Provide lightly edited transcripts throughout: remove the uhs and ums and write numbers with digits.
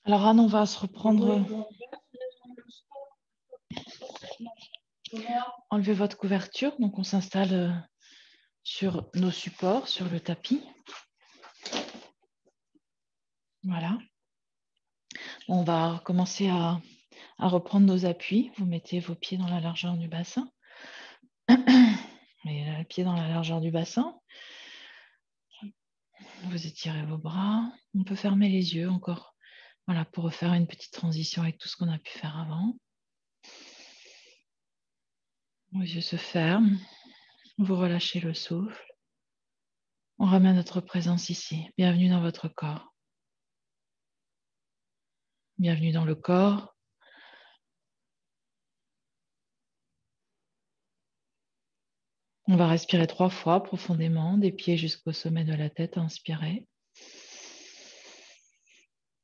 Alors Anne, on va se reprendre. Enlevez votre couverture. Donc on s'installe sur nos supports, sur le tapis. Voilà. On va commencer à reprendre nos appuis. Vous mettez vos pieds dans la largeur du bassin. Et les pieds dans la largeur du bassin. Vous étirez vos bras. On peut fermer les yeux encore. Voilà, pour refaire une petite transition avec tout ce qu'on a pu faire avant. Vos yeux se ferment. Vous relâchez le souffle. On ramène notre présence ici. Bienvenue dans votre corps. Bienvenue dans le corps. On va respirer 3 fois profondément, des pieds jusqu'au sommet de la tête. Inspirez.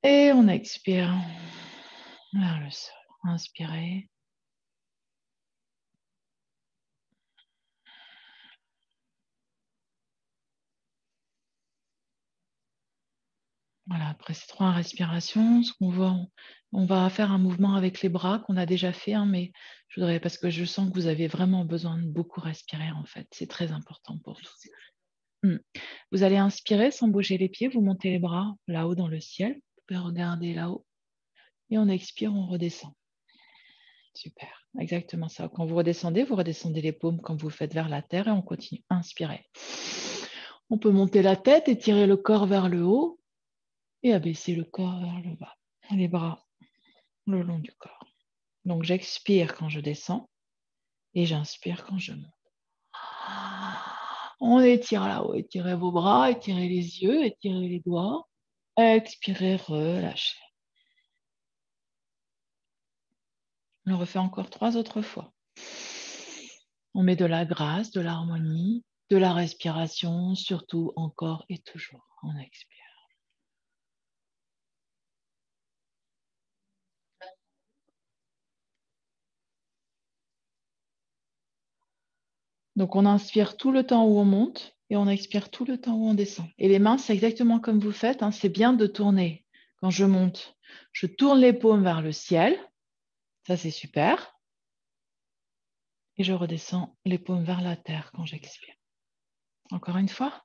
Et on expire vers le sol. Inspirez. Voilà, après ces 3 respirations, on va faire un mouvement avec les bras qu'on a déjà fait, mais je voudrais, parce que je sens que vous avez vraiment besoin de beaucoup respirer en fait. C'est très important pour vous. Vous allez inspirer sans bouger les pieds, vous montez les bras là-haut dans le ciel. Vous pouvez regarder là-haut. Et on expire, on redescend. Super, exactement ça. Quand vous redescendez les paumes quand vous faites vers la terre et on continue. Inspirez. On peut monter la tête, étirer le corps vers le haut et abaisser le corps vers le bas. Les bras le long du corps. Donc j'expire quand je descends et j'inspire quand je monte. On étire là-haut, étirez vos bras, étirez les yeux, étirez les doigts. Expirez, relâchez. On le refait encore 3 autres fois. On met de la grâce, de l'harmonie, de la respiration, surtout encore et toujours. On expire. Donc on inspire tout le temps où on monte et on expire tout le temps où on descend. Et les mains, c'est exactement comme vous faites. C'est bien de tourner. Quand je monte, je tourne les paumes vers le ciel. Ça, c'est super. Et je redescends les paumes vers la terre quand j'expire. Encore une fois.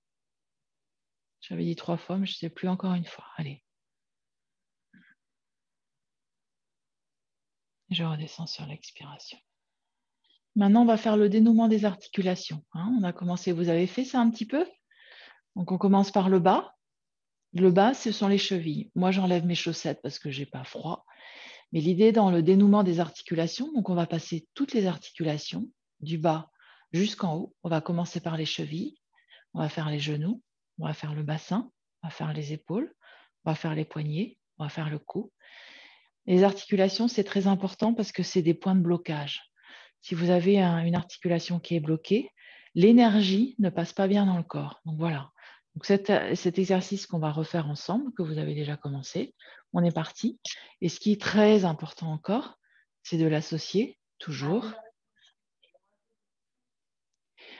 J'avais dit 3 fois, mais je ne sais plus, encore une fois. Allez. Je redescends sur l'expiration. Maintenant, on va faire le dénouement des articulations. On a commencé, vous avez fait ça un petit peu. Donc, on commence par le bas. Le bas, ce sont les chevilles. Moi, j'enlève mes chaussettes parce que je n'ai pas froid. Mais l'idée dans le dénouement des articulations, donc on va passer toutes les articulations, du bas jusqu'en haut. On va commencer par les chevilles. On va faire les genoux. On va faire le bassin. On va faire les épaules. On va faire les poignets. On va faire le cou. Les articulations, c'est très important parce que c'est des points de blocage. Si vous avez une articulation qui est bloquée, l'énergie ne passe pas bien dans le corps. Donc voilà. Donc cet exercice qu'on va refaire ensemble, que vous avez déjà commencé, on est parti. Et ce qui est très important encore, c'est de l'associer toujours.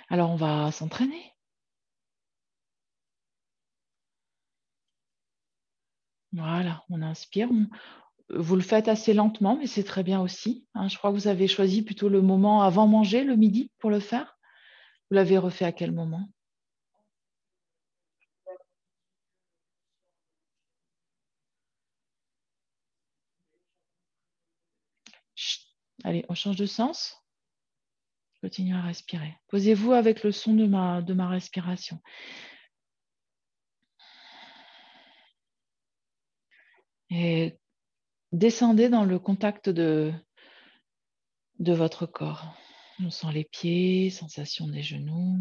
Alors on va s'entraîner. Voilà, on inspire. Vous le faites assez lentement, mais c'est très bien aussi. Je crois que vous avez choisi plutôt le moment avant manger, le midi, pour le faire. Vous l'avez refait à quel moment? Chut. Allez, on change de sens. Continuez à respirer. Posez-vous avec le son de ma respiration. Et descendez dans le contact de votre corps. On sent les pieds, sensation des genoux,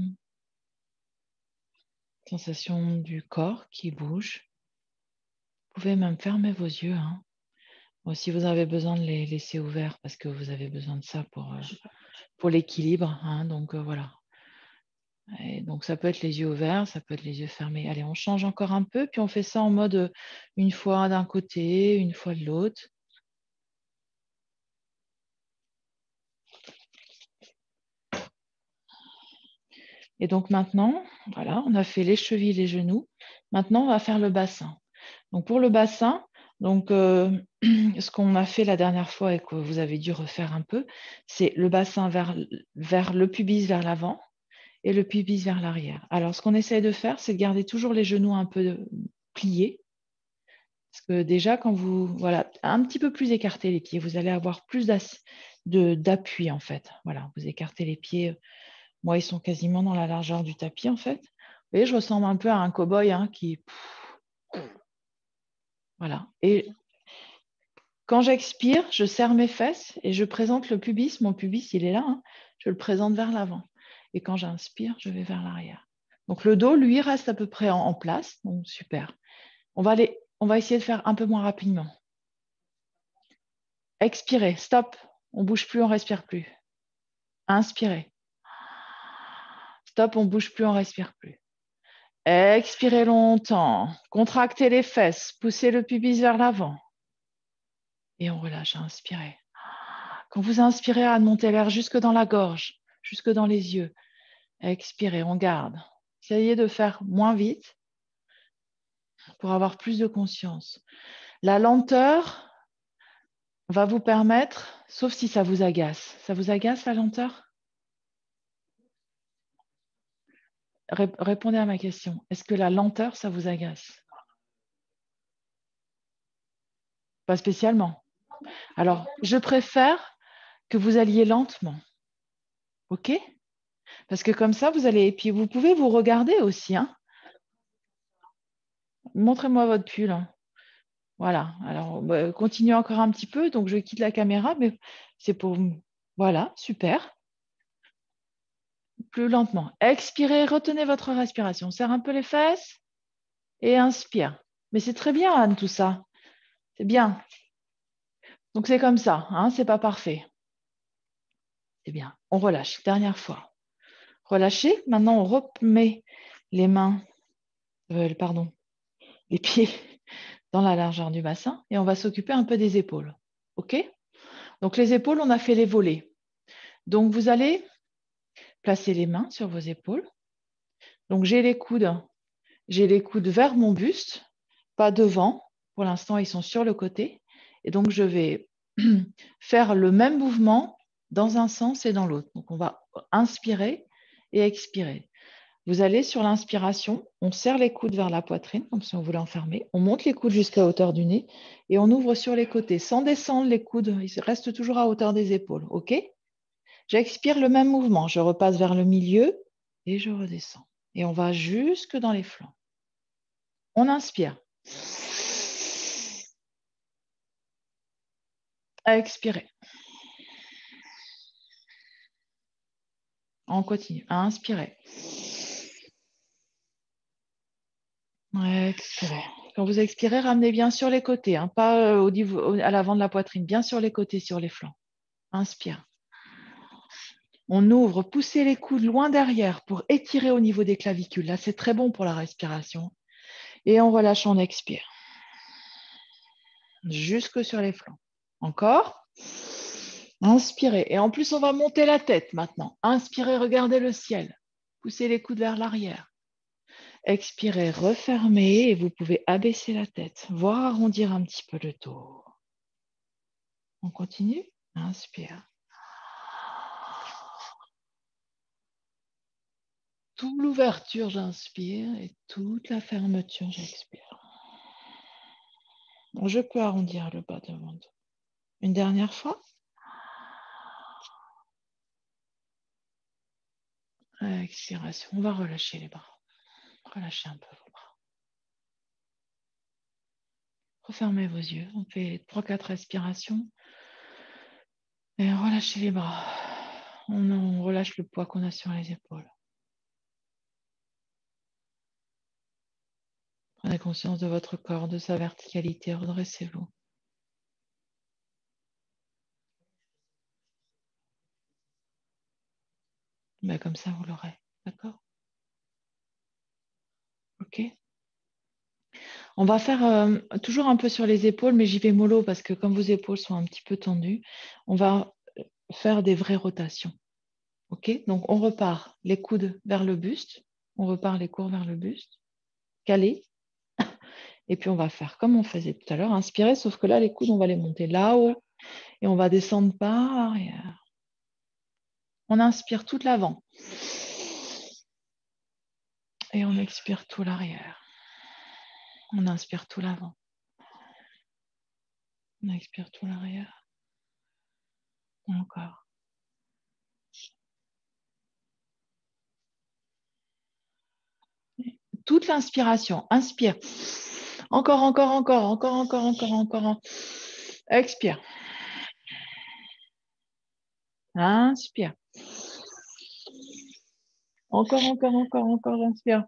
sensation du corps qui bouge. Vous pouvez même fermer vos yeux. Bon, si vous avez besoin de les laisser ouverts parce que vous avez besoin de ça pour l'équilibre. Donc voilà. Et donc ça peut être les yeux ouverts, ça peut être les yeux fermés. Allez, on change encore un peu, puis on fait ça en mode une fois d'un côté, une fois de l'autre. Et donc maintenant, voilà, on a fait les chevilles, les genoux. Maintenant, on va faire le bassin. Donc pour le bassin, Donc, ce qu'on a fait la dernière fois et que vous avez dû refaire un peu, c'est le bassin vers le pubis vers l'avant et le pubis vers l'arrière. Alors, ce qu'on essaye de faire, c'est de garder toujours les genoux un peu pliés. Parce que déjà, quand vous, voilà, un petit peu plus écarter les pieds, vous allez avoir plus d'appui, en fait. Voilà, vous écartez les pieds. Moi, ils sont quasiment dans la largeur du tapis, en fait. Vous voyez, je ressemble un peu à un cow-boy qui... Voilà. Et quand j'expire, je serre mes fesses et je présente le pubis. Mon pubis, il est là. Je le présente vers l'avant. Et quand j'inspire, je vais vers l'arrière. Donc le dos, lui, reste à peu près en place. Donc super. On va essayer de faire un peu moins rapidement. Expirez, stop. On ne bouge plus, on ne respire plus. Inspirez. Stop, on ne bouge plus, on ne respire plus. Expirez longtemps. Contractez les fesses. Poussez le pubis vers l'avant. Et on relâche. Inspirez. Quand vous inspirez, remontez l'air jusque dans la gorge, jusque dans les yeux. Expirez, on garde. Essayez de faire moins vite pour avoir plus de conscience. La lenteur va vous permettre, sauf si ça vous agace. Ça vous agace la lenteur? Répondez à ma question. Est-ce que la lenteur, ça vous agace? Pas spécialement. Alors, je préfère que vous alliez lentement. OK? Parce que comme ça, vous allez... Et puis, vous pouvez vous regarder aussi. Montrez-moi votre pull. Voilà. Alors, continuez encore un petit peu. Donc, je quitte la caméra, mais c'est pour... Voilà, super. Plus lentement. Expirez, retenez votre respiration. Serre un peu les fesses et inspire. Mais c'est très bien, Anne, tout ça. C'est bien. Donc, c'est comme ça. C'est pas parfait. C'est bien. On relâche. Dernière fois. Relâchez. Maintenant, on remet les mains, pardon, les pieds dans la largeur du bassin et on va s'occuper un peu des épaules. OK? Donc, les épaules, on a fait les volets. Donc, vous allez placer les mains sur vos épaules. Donc, j'ai les coudes vers mon buste, pas devant. Pour l'instant, ils sont sur le côté. Et donc, je vais faire le même mouvement dans un sens et dans l'autre. Donc, on va inspirer et expirer. Vous allez sur l'inspiration, on serre les coudes vers la poitrine, comme si on voulait enfermer. On monte les coudes jusqu'à hauteur du nez et on ouvre sur les côtés sans descendre les coudes. Ils restent toujours à hauteur des épaules. OK? J'expire le même mouvement. Je repasse vers le milieu et je redescends. Et on va jusque dans les flancs. On inspire. Expirez. On continue. Inspirez. Expirez. Quand vous expirez, ramenez bien sur les côtés, pas à l'avant de la poitrine, bien sur les côtés, sur les flancs. Inspire. On ouvre, poussez les coudes loin derrière pour étirer au niveau des clavicules. Là, c'est très bon pour la respiration. Et on relâche, on expire. Jusque sur les flancs. Encore. Inspirez. Et en plus, on va monter la tête maintenant. Inspirez, regardez le ciel. Poussez les coudes vers l'arrière. Expirez, refermez et vous pouvez abaisser la tête, voire arrondir un petit peu le dos. On continue. Inspire. Toute l'ouverture, j'inspire et toute la fermeture, j'expire. Je peux arrondir le bas de mon dos. Une dernière fois. Expiration. On va relâcher les bras. Relâchez un peu vos bras. Refermez vos yeux. On fait 3-4 respirations. Et relâchez les bras. On relâche le poids qu'on a sur les épaules. Prenez conscience de votre corps, de sa verticalité. Redressez-vous. Comme ça, vous l'aurez. D'accord? OK. On va faire toujours un peu sur les épaules, mais j'y vais mollo parce que comme vos épaules sont un petit peu tendues, on va faire des vraies rotations. OK? Donc, on repart les coudes vers le buste. On repart les coudes vers le buste. Calé. Et puis, on va faire comme on faisait tout à l'heure, inspirer, sauf que là, les coudes, on va les monter là-haut et on va descendre par arrière. On inspire tout l'avant. Et on expire tout l'arrière. On inspire tout l'avant. On expire tout l'arrière. Encore. Toute l'inspiration. Inspire. Encore, encore, encore, encore, encore, encore, encore. Expire. Inspire. Encore, encore, encore, encore, j'inspire.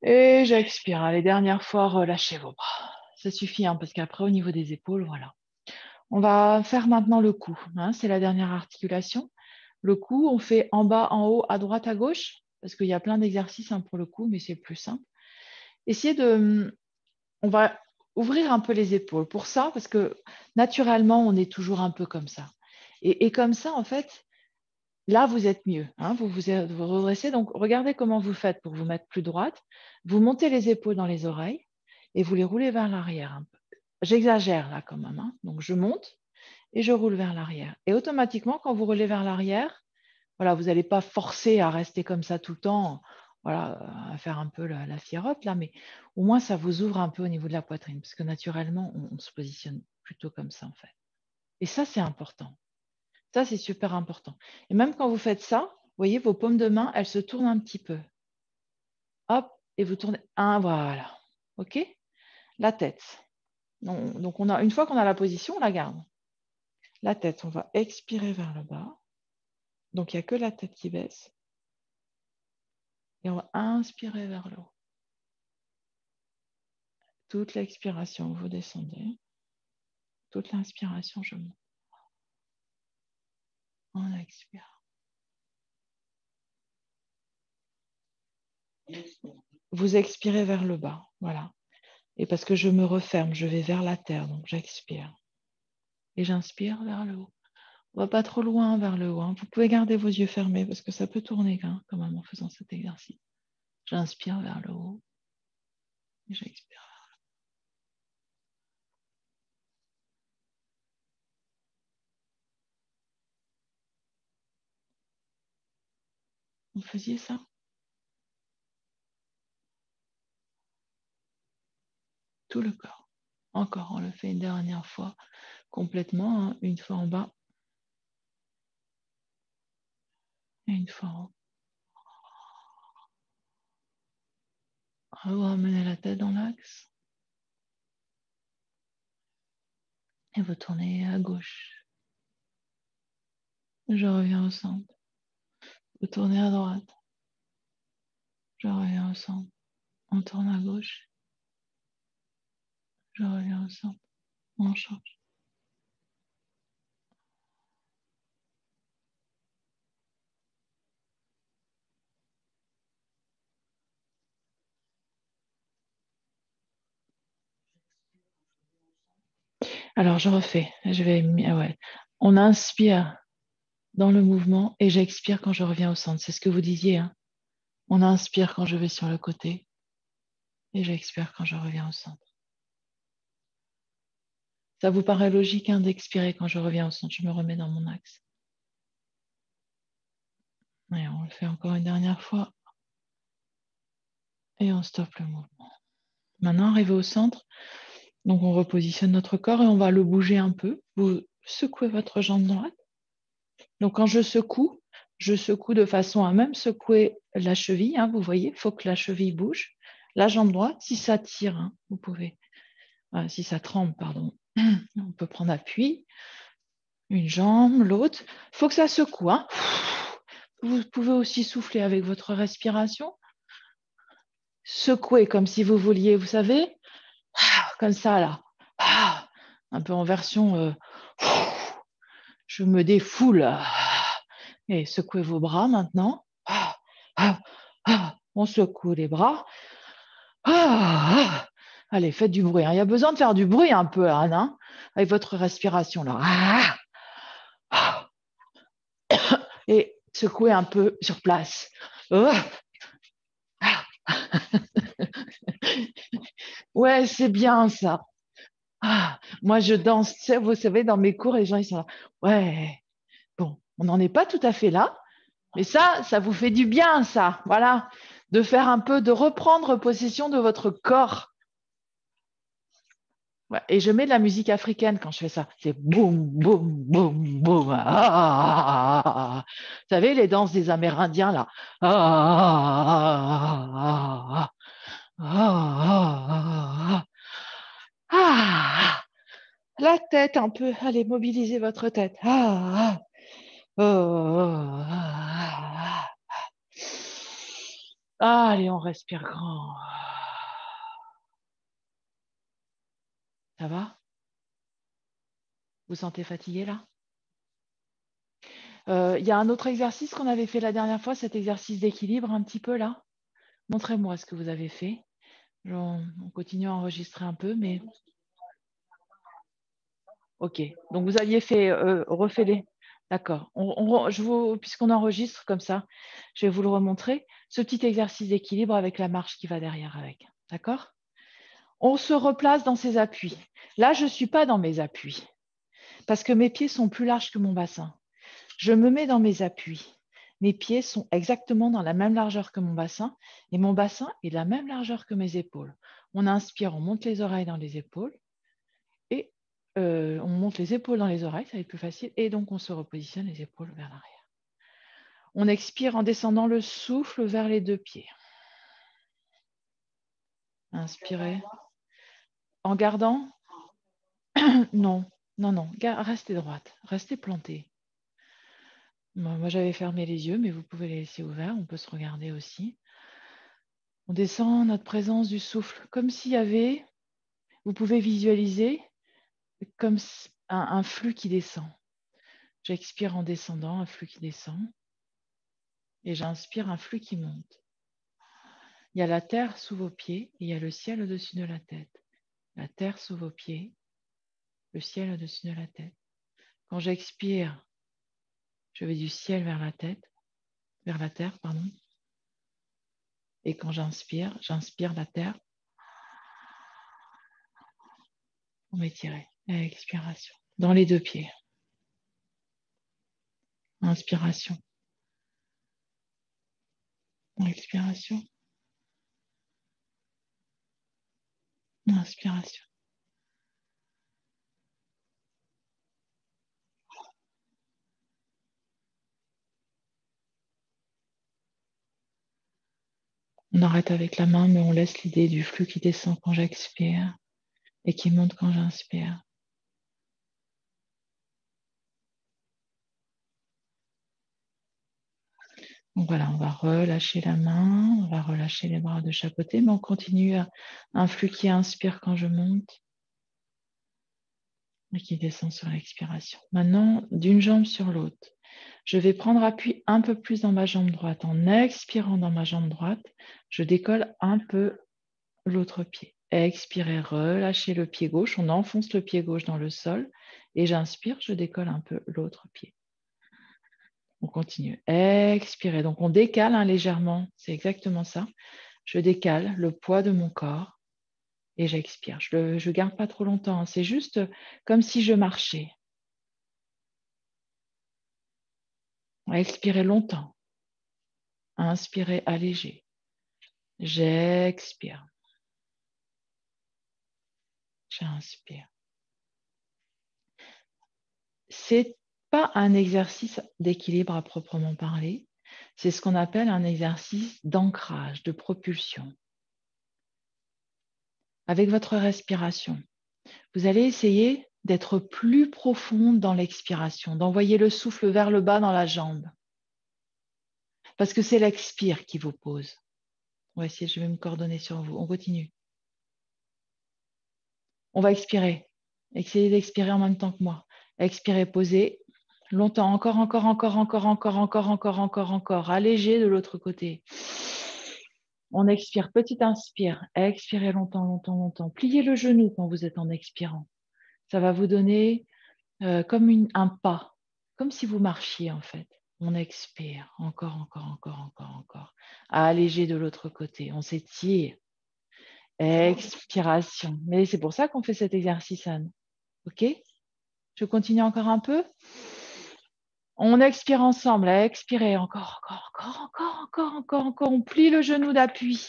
Et j'expire. Allez, dernière fois, relâchez vos bras. Ça suffit, hein, parce qu'après, au niveau des épaules, voilà. On va faire maintenant le cou. Hein, c'est la dernière articulation. Le cou, on fait en bas, en haut, à droite, à gauche, parce qu'il y a plein d'exercices hein, pour le cou, mais c'est plus simple. Essayez de... On va ouvrir un peu les épaules pour ça, parce que naturellement, on est toujours un peu comme ça. Et comme ça, en fait, là, vous êtes mieux. Hein, vous redressez. Donc, regardez comment vous faites pour vous mettre plus droite. Vous montez les épaules dans les oreilles et vous les roulez vers l'arrière un peu. J'exagère là quand même. Hein. Donc, je monte et je roule vers l'arrière. Et automatiquement, quand vous roulez vers l'arrière, voilà, vous n'allez pas forcer à rester comme ça tout le temps, voilà, à faire un peu la fierotte là, mais au moins ça vous ouvre un peu au niveau de la poitrine, parce que naturellement, on se positionne plutôt comme ça en fait. Et ça, c'est important. Ça, c'est super important. Et même quand vous faites ça, vous voyez, vos paumes de main, elles se tournent un petit peu. Hop, et vous tournez. Un, voilà. OK? La tête. Donc, une fois qu'on a la position, on la garde. La tête, on va expirer vers le bas. Donc, il n'y a que la tête qui baisse. Et on va inspirer vers le haut. Toute l'expiration, vous descendez. Toute l'inspiration, je monte. On expire. Vous expirez vers le bas. Voilà. Et parce que je me referme, je vais vers la terre. Donc, j'expire. Et j'inspire vers le haut. On va pas trop loin vers le haut. Hein. Vous pouvez garder vos yeux fermés parce que ça peut tourner hein, quand même en faisant cet exercice. J'inspire vers le haut. Et j'expire. Vous faisiez ça? Tout le corps. Encore, on le fait une dernière fois complètement. Hein. Une fois en bas. Et une fois en haut. Vous ramenez la tête dans l'axe. Et vous tournez à gauche. Je reviens au centre. Vous tournez à droite. Je reviens au centre. On tourne à gauche. Je reviens au centre. On change. Alors, je refais. Ouais. On inspire dans le mouvement et j'expire quand je reviens au centre. C'est ce que vous disiez. Hein. On inspire quand je vais sur le côté et j'expire quand je reviens au centre. Ça vous paraît logique hein, d'expirer quand je reviens au centre. Je me remets dans mon axe. Et on le fait encore une dernière fois. Et on stoppe le mouvement. Maintenant, arrivé au centre, donc on repositionne notre corps et on va le bouger un peu. Vous secouez votre jambe droite. Donc quand je secoue de façon à même secouer la cheville. Hein, vous voyez, il faut que la cheville bouge. La jambe droite, si ça tire, hein, vous pouvez. Si ça tremble, pardon, on peut prendre appui. Une jambe, l'autre. Il faut que ça secoue. Hein. Vous pouvez aussi souffler avec votre respiration. Secouer comme si vous vouliez, vous savez, comme ça là. Un peu en version je me défoule. Et secouez vos bras maintenant. On secoue les bras. Allez, faites du bruit. Hein. Il y a besoin de faire du bruit un peu, Anne, hein, avec votre respiration là. Et secouez un peu sur place. Ouais, c'est bien ça. Ah, moi, je danse, tu sais, vous savez, dans mes cours, les gens, ils sont là. Ouais, bon, on n'en est pas tout à fait là, mais ça vous fait du bien, ça. Voilà, de faire un peu, de reprendre possession de votre corps. Ouais, et je mets de la musique africaine quand je fais ça. C'est boum, boum, boum, boum. Ah, ah, ah, ah. Vous savez, les danses des Amérindiens, là. Ah, ah, ah, ah, ah, ah, ah, ah. La tête un peu. Allez, mobilisez votre tête. Ah, ah, oh, oh, ah, ah. Allez, on respire grand. Ça va? Vous sentez fatigué là? Il y a un autre exercice qu'on avait fait la dernière fois, cet exercice d'équilibre un petit peu là. Montrez-moi ce que vous avez fait. On continue à enregistrer un peu, mais ok. Donc vous aviez fait, refait-les. D'accord. Puisqu'on enregistre comme ça, je vais vous le remontrer. Ce petit exercice d'équilibre avec la marche qui va derrière avec. D'accord? On se replace dans ses appuis. Là, je ne suis pas dans mes appuis parce que mes pieds sont plus larges que mon bassin. Je me mets dans mes appuis. Mes pieds sont exactement dans la même largeur que mon bassin et mon bassin est de la même largeur que mes épaules. On inspire, on monte les oreilles dans les épaules et on monte les épaules dans les oreilles, ça va être plus facile. Et donc, on se repositionne les épaules vers l'arrière. On expire en descendant le souffle vers les deux pieds. Inspirez. En gardant. Non, non, non. Restez droite, restez plantée. Moi, j'avais fermé les yeux, mais vous pouvez les laisser ouverts. On peut se regarder aussi. On descend notre présence du souffle, comme s'il y avait, vous pouvez visualiser comme un flux qui descend. J'expire en descendant, un flux qui descend, et j'inspire un flux qui monte. Il y a la terre sous vos pieds et il y a le ciel au-dessus de la tête. La terre sous vos pieds, le ciel au-dessus de la tête. Quand j'expire, je vais du ciel vers la tête, vers la terre, pardon. Et quand j'inspire la terre pour m'étirer. Expiration. Dans les deux pieds. Inspiration. Expiration. Inspiration. On arrête avec la main, mais on laisse l'idée du flux qui descend quand j'expire et qui monte quand j'inspire. Donc voilà, on va relâcher la main, on va relâcher les bras de chaque côté, mais on continue à un flux qui inspire quand je monte et qui descend sur l'expiration. Maintenant, d'une jambe sur l'autre, je vais prendre appui un peu plus dans ma jambe droite. En expirant dans ma jambe droite, je décolle un peu l'autre pied. Expirez, relâchez le pied gauche, on enfonce le pied gauche dans le sol et j'inspire, je décolle un peu l'autre pied. On continue. Expirez. Donc, on décale légèrement. C'est exactement ça. Je décale le poids de mon corps et j'expire. Je ne garde pas trop longtemps. C'est juste comme si je marchais. Expirez longtemps. Inspirez allégé. J'expire. J'inspire. C'est pas un exercice d'équilibre à proprement parler. C'est ce qu'on appelle un exercice d'ancrage, de propulsion. Avec votre respiration, vous allez essayer d'être plus profonde dans l'expiration, d'envoyer le souffle vers le bas dans la jambe. Parce que c'est l'expire qui vous pose. On va essayer, je vais me coordonner sur vous. On continue. On va expirer. Essayez d'expirer en même temps que moi. Expirez, posez. Longtemps, encore, encore, encore, encore, encore, encore, encore, encore, encore. Allégé de l'autre côté. On expire, petit inspire. Expirez longtemps, longtemps, longtemps. Pliez le genou quand vous êtes en expirant. Ça va vous donner comme un pas, comme si vous marchiez en fait. On expire, encore, encore, encore, encore, encore. Allégé de l'autre côté, on s'étire. Expiration. Mais c'est pour ça qu'on fait cet exercice, Anne. OK? Je continue encore un peu. On expire ensemble. Expirez. Encore, encore, encore, encore, encore, encore, encore. On plie le genou d'appui.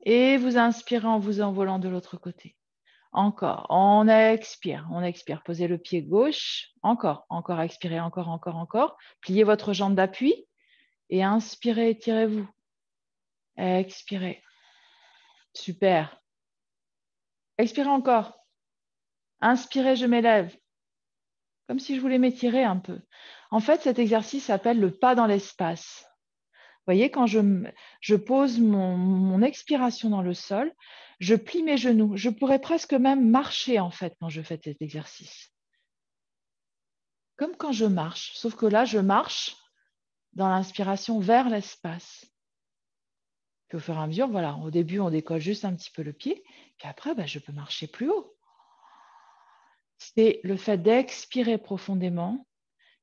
Et vous inspirez en vous envolant de l'autre côté. Encore. On expire. On expire. Posez le pied gauche. Encore. Encore. Expirez. Encore, encore, encore. Pliez votre jambe d'appui. Et inspirez. Étirez-vous. Expirez. Super. Expirez encore. Inspirez, je m'élève. Comme si je voulais m'étirer un peu. En fait, cet exercice s'appelle le pas dans l'espace. Vous voyez, quand je pose mon expiration dans le sol, je plie mes genoux. Je pourrais presque même marcher, en fait, quand je fais cet exercice. Comme quand je marche, sauf que là, je marche dans l'inspiration vers l'espace. Puis au fur et à mesure, voilà, au début, on décolle juste un petit peu le pied, puis après, je peux marcher plus haut. C'est le fait d'expirer profondément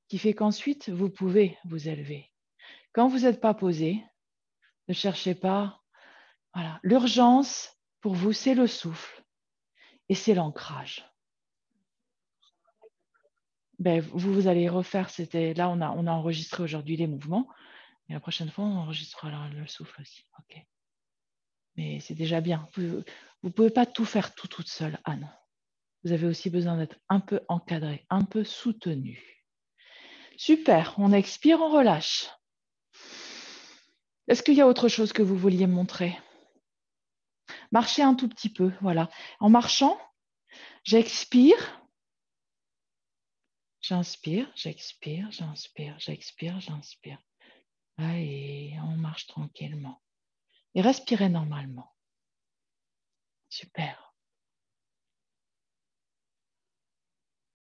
qui fait qu'ensuite, vous pouvez vous élever. Quand vous n'êtes pas posé, ne cherchez pas. Voilà. L'urgence, pour vous, c'est le souffle et c'est l'ancrage. Vous allez refaire, là, on a enregistré aujourd'hui les mouvements, et la prochaine fois, on enregistrera le souffle aussi. Okay. Mais c'est déjà bien. Vous ne pouvez pas tout faire toute seule, Anne. Vous avez aussi besoin d'être un peu encadré, un peu soutenu. Super, on expire, on relâche. Est-ce qu'il y a autre chose que vous vouliez montrer? Marchez un tout petit peu, voilà. En marchant, j'expire, j'inspire, j'expire, j'inspire, j'expire, j'inspire. Et on marche tranquillement. Et respirez normalement. Super.